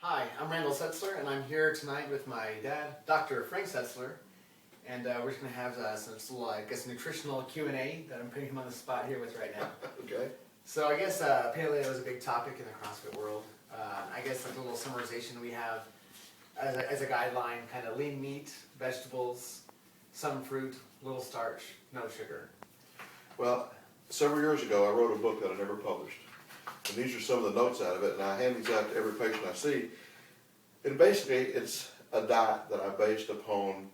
Hi, I'm Randal Setzler, and I'm here tonight with my dad, Dr. Frank Setzler, and we're just going to have some little, I guess, nutritional Q&A that I'm putting him on the spot here with right now. Okay. So I guess paleo is a big topic in the CrossFit world. I guess like a little summarization we have as a guideline, kind of lean meat, vegetables, some fruit, little starch, no sugar. Well, several years ago, I wrote a book that I never published. And these are some of the notes out of it, and I hand these out to every patient I see. And basically, it's a diet that I based upon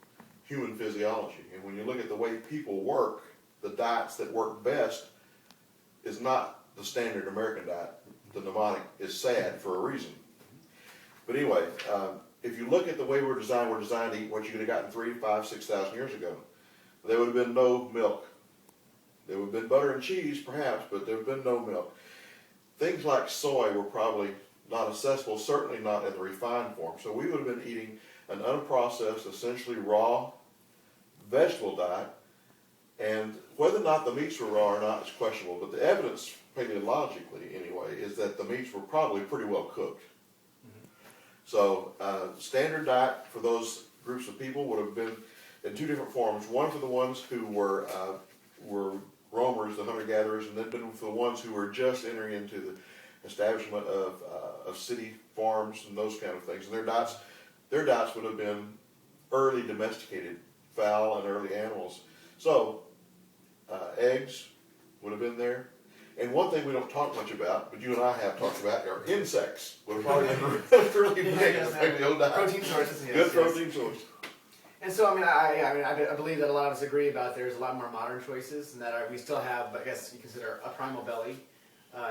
human physiology. And when you look at the way people work, the diets that work best is not the standard American diet. The mnemonic is SAD for a reason. But anyway, if you look at the way we're designed to eat what you could have gotten 3,000, 5,000, 6,000 years ago. There would have been no milk. There would have been butter and cheese, perhaps, but there would have been no milk. Things like soy were probably not accessible, certainly not in the refined form. So we would have been eating an unprocessed, essentially raw vegetable diet. And whether or not the meats were raw or not is questionable, but the evidence, paleologically anyway, is that the meats were probably pretty well cooked. So standard diet for those groups of people would have been in two different forms. One for the ones who were roamers, the hunter-gatherers, and then been for the ones who were just entering into the establishment of city farms and those kind of things. And their diets would have been early domesticated fowl and early animals. So eggs would have been there. And one thing we don't talk much about, but you and I have talked about, are insects. Would have probably been really big in the paleo diet. Protein sources, yes. Good protein source. And so, I believe that a lot of us agree about there's a lot more modern choices, and that we still have, I guess you consider a primal belly,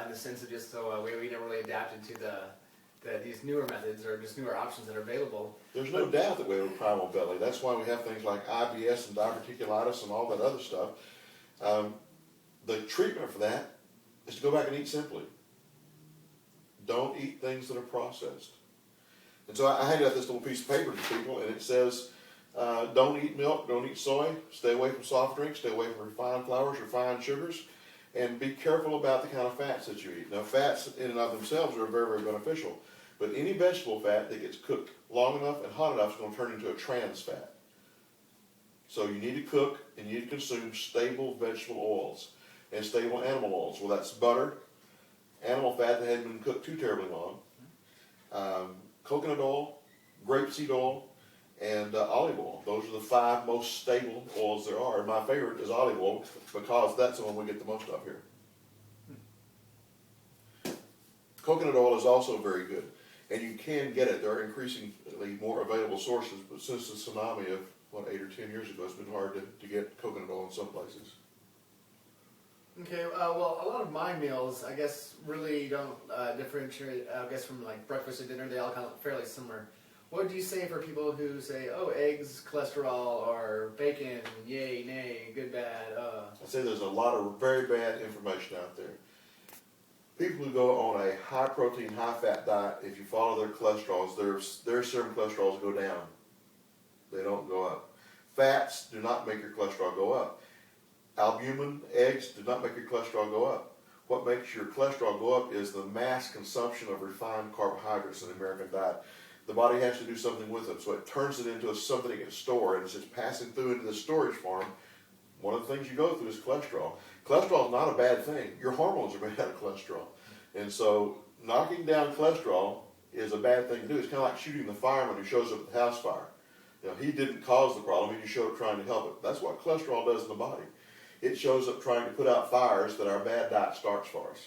in the sense of just we never really adapted to these newer methods or just newer options that are available. There's no doubt that we have a primal belly. That's why we have things like IBS and diverticulitis and all that other stuff. The treatment for that is to go back and eat simply. Don't eat things that are processed. And so I handed out this little piece of paper to people, and it says, don't eat milk, don't eat soy, stay away from soft drinks, stay away from refined flours, refined sugars, and be careful about the kind of fats that you eat. Now, fats in and of themselves are very, very beneficial, but any vegetable fat that gets cooked long enough and hot enough is going to turn into a trans fat. So you need to cook and you need to consume stable vegetable oils and stable animal oils. Well, that's butter, animal fat that hadn't been cooked too terribly long, coconut oil, grapeseed oil, and olive oil. Those are the 5 most stable oils there are. And my favorite is olive oil because that's the one we get the most of here. Coconut oil is also very good, and you can get it. There are increasingly more available sources, but since the tsunami of 8 or 10 years ago, it's been hard to get coconut oil in some places. Okay, well, a lot of my meals, I guess, really don't differentiate, I guess, from like breakfast to dinner. They all kind of look fairly similar. What do you say for people who say, oh, eggs, cholesterol, or bacon, yay, nay, good, bad? I'd say there's a lot of very bad information out there. People who go on a high-protein, high-fat diet, if you follow their cholesterols, their serum cholesterols go down. They don't go up. Fats do not make your cholesterol go up. Albumin, eggs do not make your cholesterol go up. What makes your cholesterol go up is the mass consumption of refined carbohydrates in the American diet. The body has to do something with them, so it turns it into something it can store, and as it's passing through into the storage farm, one of the things you go through is cholesterol. Cholesterol is not a bad thing. Your hormones are made out of cholesterol. And so knocking down cholesterol is a bad thing to do. It's kind of like shooting the fireman who shows up at the house fire. You know, he didn't cause the problem, he just showed up trying to help it. That's what cholesterol does in the body. It shows up trying to put out fires that our bad diet starts for us.